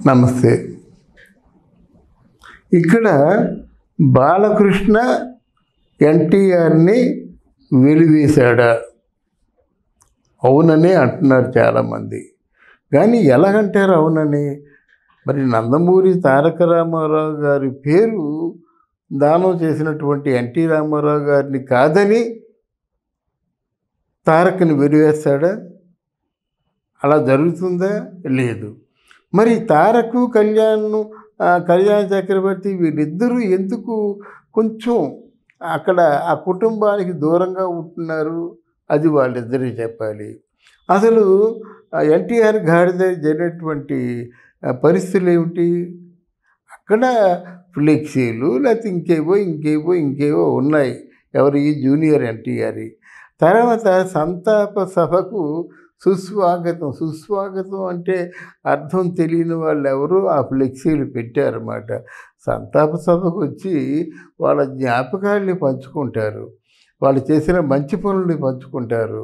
నమస్తే. ఇక్కడ బాలకృష్ణ ఎన్టీఆర్ని వెలివేశాడా? అవుననే అంటున్నారు చాలామంది. కానీ ఎలాగంటారు అవునని? మరి నందమూరి తారక రామారావు గారి పేరు దానం చేసినటువంటి ఎన్టీ రామారావు గారిని కాదని తారక్ని వెలివేస్తాడా? అలా జరుగుతుందా? లేదు. మరి తారకు కళ్యాణ్ చక్రవర్తి వీళ్ళిద్దరూ ఎందుకు కొంచెం అక్కడ ఆ కుటుంబానికి దూరంగా ఉంటున్నారు? అది వాళ్ళిద్దరికీ చెప్పాలి. అసలు ఎన్టీఆర్ గాడిద జరిగినటువంటి పరిస్థితులు ఏమిటి? అక్కడ ఫ్లెక్సీలు లేకపోతే ఇంకేవో ఉన్నాయి. ఎవరి జూనియర్ ఎన్టీఆర్. తర్వాత సంతాప సభకు సుస్వాగతం అంటే అర్థం తెలియని వాళ్ళు ఎవరు ఆ ఫ్లెక్సీలు పెట్టారన్నమాట. సంతాప సభకు వచ్చి వాళ్ళ జ్ఞాపకాల్ని పంచుకుంటారు, వాళ్ళు చేసిన మంచి పనుల్ని పంచుకుంటారు.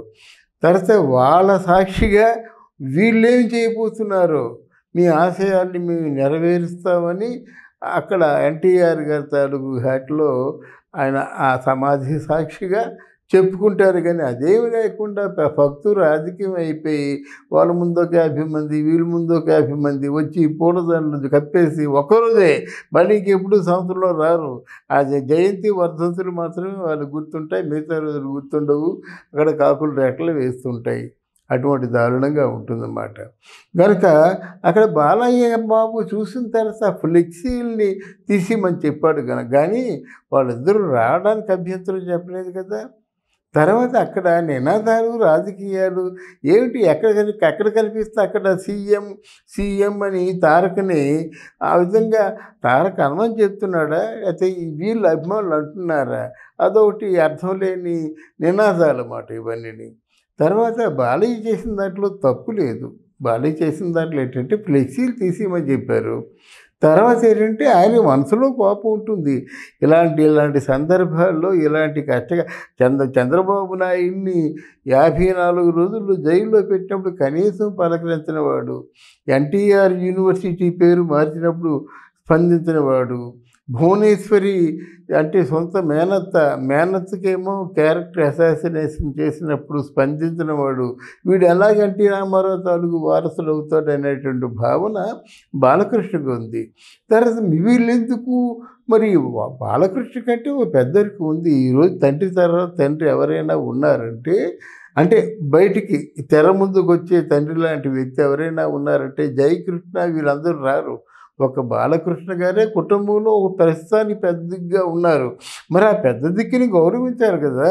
తర్వాత వాళ్ళ సాక్షిగా వీళ్ళేం చేయబోతున్నారో మీ ఆశయాల్ని మేము నెరవేరుస్తామని అక్కడ ఎన్టీఆర్ గారి తాలూకు ఘాట్లో ఆయన ఆ సమాధి సాక్షిగా చెప్పుకుంటారు. కానీ అదేమి లేకుండా భక్తులు రాజకీయం అయిపోయి వాళ్ళ ముందు ఒక 50 మంది వీళ్ళ ముందు ఒక 50 మంది వచ్చి పూలదండలు కప్పేసి ఒకరోజే మళ్ళీ ఇంకెప్పుడు సంవత్సరంలో రారు. ఆ జయంతి వర్ధంతులు మాత్రమే వాళ్ళు గుర్తుంటాయి, మిగతా రోజులు గుర్తుండవు. అక్కడ కాకులు రెక్కలు వేస్తుంటాయి. అటువంటి దారుణంగా ఉంటుందన్నమాట. కనుక అక్కడ బాలయ్య బాబు చూసిన తర్వాత ఫ్లెక్సీల్ని తీసిమని చెప్పాడు కానీ వాళ్ళిద్దరూ రావడానికి అభ్యంతరం చెప్పలేదు కదా. తర్వాత అక్కడ నినాదాలు రాజకీయాలు ఏమిటి? ఎక్కడ కల్పిస్తే అక్కడ సీఎం అని తారకని ఆ విధంగా తారక అనమని చెప్తున్నాడా? అయితే వీళ్ళు అభిమానులు అంటున్నారా? అదొకటి అర్థం లేని నినాదాలు అన్నమాట ఇవన్నీ. తర్వాత బాలయ్య చేసిన దాంట్లో తప్పు లేదు. బాలయ్య చేసిన దాంట్లో ఏంటంటే ఫ్లెక్సీలు తీసేయమని చెప్పారు. తర్వాత ఏంటంటే ఆయన మనసులో కోపం ఉంటుంది. ఇలాంటి సందర్భాల్లో ఇలాంటి చంద్రబాబు నాయుడిని 54 రోజులు జైల్లో పెట్టినప్పుడు కనీసం పలకరించిన వాడు, ఎన్టీఆర్ యూనివర్సిటీ పేరు మార్చినప్పుడు స్పందించిన వాడు, భువనేశ్వరి అంటే సొంత మేనత్తకేమో క్యారెక్టర్ అసాసినేషన్ చేసినప్పుడు స్పందించిన వాడు, వీడు ఎలాగ ఎన్టీ రామారావు తాలూకు వారసులు అవుతాడు అనేటువంటి భావన బాలకృష్ణకు ఉంది. తర్వాత వీళ్ళెందుకు? మరి బాలకృష్ణ కంటే ఓ పెద్దరికి ఉంది. ఈరోజు తండ్రి తర్వాత తండ్రి ఎవరైనా ఉన్నారంటే, అంటే బయటికి తెర ముందుకు వచ్చే తండ్రి లాంటి వ్యక్తి ఎవరైనా ఉన్నారంటే జయకృష్ణ వీళ్ళందరూ రారు. ఒక బాలకృష్ణ గారే కుటుంబంలో ఒక ప్రస్తుతానికి పెద్ద దిగ్గా ఉన్నారు. మరి ఆ పెద్ద దిక్కుని గౌరవించారు కదా.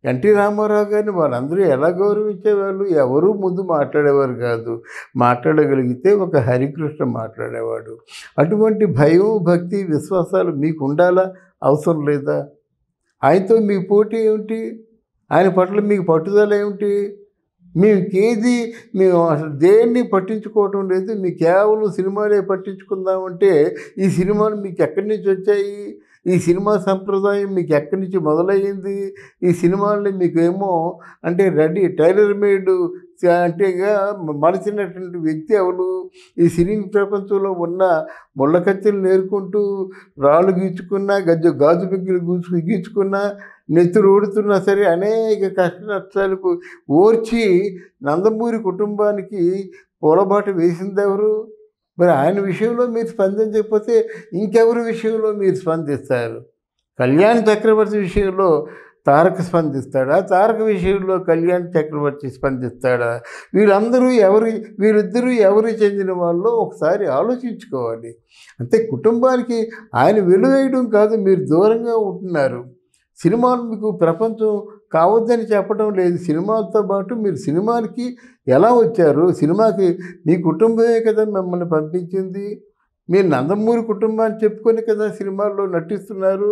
ఎన్టీ రామారావు గారిని వాళ్ళందరూ ఎలా గౌరవించేవాళ్ళు? ఎవరూ ముందు మాట్లాడేవారు కాదు. మాట్లాడగలిగితే ఒక హరికృష్ణ మాట్లాడేవాడు. అటువంటి భయం, భక్తి, విశ్వాసాలు మీకు ఉండాలా? అవసరం లేదా? ఆయనతో మీ పోటీ ఏమిటి? ఆయన పట్ల మీకు పట్టుదల ఏమిటి? మేము అసలు దేన్ని పట్టించుకోవటం లేదు. మీ కేవలం సినిమాలే పట్టించుకుందామంటే ఈ సినిమాలు మీకు ఎక్కడి నుంచి వచ్చాయి? ఈ సినిమా సంప్రదాయం మీకు ఎక్కడి నుంచి మొదలయ్యింది? ఈ సినిమాల్ని మీకేమో అంటే టైలర్ మేడ్ అంటేగా మలిచినటువంటి వ్యక్తి ఎవరు? ఈ సినీ ప్రపంచంలో ఉన్న ముళ్ళకత్తులు నేర్చుకుంటూ రాళ్ళు గీచుకున్నా, గాజు బిగ్గులు గీచుకున్నా, నెత్తురు ఊడుతున్నా సరే అనేక కష్ట నష్టాలకు ఓర్చి నందమూరి కుటుంబానికి పూలబాట వేసింది ఎవరు? మరి ఆయన విషయంలో మీరు స్పందించకపోతే ఇంకెవరి విషయంలో మీరు స్పందిస్తారు? కళ్యాణ్ చక్రవర్తి విషయంలో తారక స్పందిస్తాడా? తారక విషయంలో కళ్యాణ్ చక్రవర్తి స్పందిస్తాడా? వీరిద్దరూ ఎవరు చెందిన వాళ్ళో ఒకసారి ఆలోచించుకోవాలి. అంతే. కుటుంబానికి ఆయన వెలువేయడం కాదు, మీరు దూరంగా ఉంటున్నారు. సినిమాలు మీకు ప్రపంచం కావద్దని చెప్పడం లేదు. సినిమాలతో పాటు మీరు సినిమాలకి ఎలా వచ్చారు? సినిమాకి మీ కుటుంబమే కదా మిమ్మల్ని పంపించింది. మీరు నందమూరి కుటుంబాన్ని చెప్పుకొని కదా సినిమాల్లో నటిస్తున్నారు.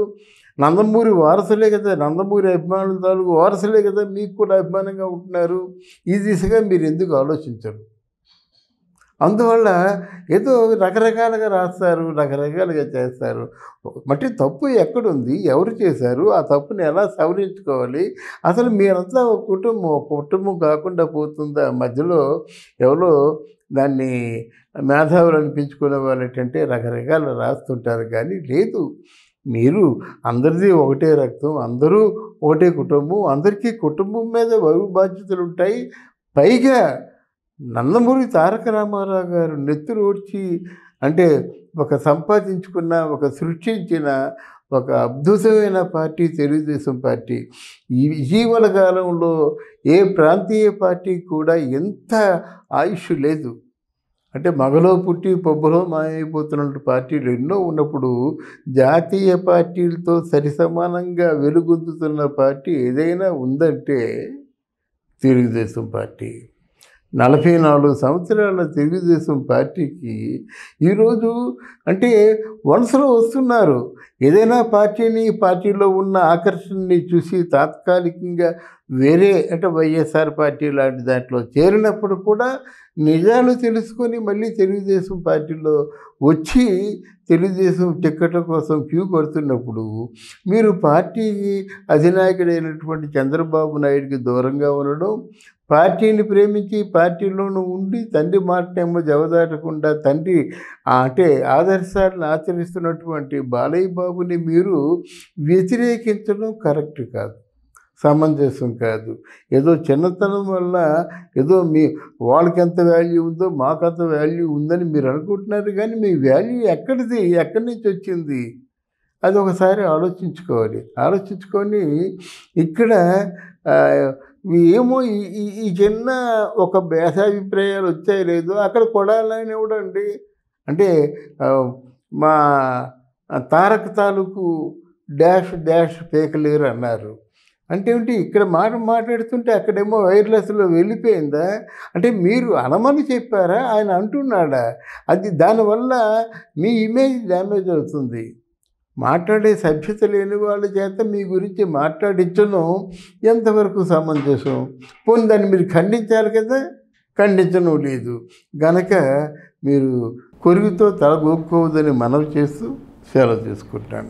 నందమూరి వారసులే కదా, నందమూరి అభిమానుల తాలూకు వారసులే కదా మీకు కూడా అభిమానంగా ఉంటున్నారు. ఈ దిశగా మీరు ఎందుకు ఆలోచించరు? అందువల్ల ఏదో రకరకాలుగా రాస్తారు, రకరకాలుగా చేస్తారు. అంటే తప్పు ఎక్కడుంది? ఎవరు చేశారు? ఆ తప్పుని ఎలా సవరించుకోవాలి? అసలు మీరంతా ఒక కుటుంబం కాకుండా పోతుందా? మధ్యలో ఎవరో దాన్ని మేధావులు అనిపించుకునే వాళ్ళేంటంటే రకరకాలు రాస్తుంటారు కానీ లేదు. మీరు అందరిది ఒకటే రక్తం, అందరూ ఒకటే కుటుంబం, అందరికీ కుటుంబం మీద బరువు బాధ్యతలుంటాయి. పైగా నందమూరి తారక రామారావు గారు నెత్తురోడ్చి అంటే ఒక సృష్టించిన ఒక అద్భుతమైన పార్టీ తెలుగుదేశం పార్టీ. ఈ ఇటీవల కాలంలో ఏ ప్రాంతీయ పార్టీకి కూడా ఎంత ఆయుష్ లేదు. అంటే మగలో పుట్టి పబ్బులో మాయమైపోతున్న పార్టీలు ఎన్నో ఉన్నప్పుడు జాతీయ పార్టీలతో సరిసమానంగా వెలుగొందుతున్న పార్టీ ఏదైనా ఉందంటే తెలుగుదేశం పార్టీ. 44 సంవత్సరాల తెలుగుదేశం పార్టీకి ఈరోజు అంటే వలసలు వస్తున్నారు. ఏదైనా పార్టీలో ఉన్న ఆకర్షణని చూసి తాత్కాలికంగా వేరే అంటే వైఎస్ఆర్ పార్టీ లాంటి దాంట్లో చేరినప్పుడు కూడా నిజాలు తెలుసుకొని మళ్ళీ తెలుగుదేశం పార్టీలో వచ్చి తెలుగుదేశం టిక్కెట్ల కోసం క్యూ కడుతున్నప్పుడు మీరు పార్టీ అధినాయకుడైనటువంటి చంద్రబాబు నాయుడికి దూరంగా ఉండడం, పార్టీని ప్రేమించి పార్టీలోనూ ఉండి తండ్రి మాటనేమో జవదాటకుండా తండ్రి అంటే ఆదర్శాలను ఆచరిస్తున్నటువంటి బాలయ్య బాబుని మీరు వ్యతిరేకించడం కరెక్ట్ కాదు, సమంజసం కాదు. ఏదో చిన్నతనం వల్ల ఏదో వాళ్ళకి ఎంత వాల్యూ ఉందో మాకంత వాల్యూ ఉందని మీరు అనుకుంటున్నారు కానీ మీ వాల్యూ ఎక్కడిది, ఎక్కడి నుంచి వచ్చింది అది ఒకసారి ఆలోచించుకోవాలి. ఆలోచించుకొని ఇక్కడ ఏమో ఈ చిన్న ఒక భేదాభిప్రాయాలు వచ్చాయి లేదో అక్కడ కొడాలని ఇవ్వడండి. అంటే మా తారక తాలూకు డాష్ పేకలేరు అన్నారు. అంటే ఏంటి ఇక్కడ మాట్లాడుతుంటే అక్కడేమో వైర్లెస్లో వెళ్ళిపోయిందా? అంటే మీరు అనమని చెప్పారా? ఆయన అంటున్నాడా? అది దానివల్ల మీ ఇమేజ్ డ్యామేజ్ అవుతుంది. మాట్లాడే సభ్యత లేని వాళ్ళ చేత మీ గురించి మాట్లాడించడం ఎంతవరకు సమంజసం? పోనీ దాన్ని మీరు ఖండించాలి కదా, ఖండించడం లేదు. గనక మీరు కొరుగుతో తల గోక్కోవద్దని మనవి చేస్తూ సెలవు తీసుకుంటాను.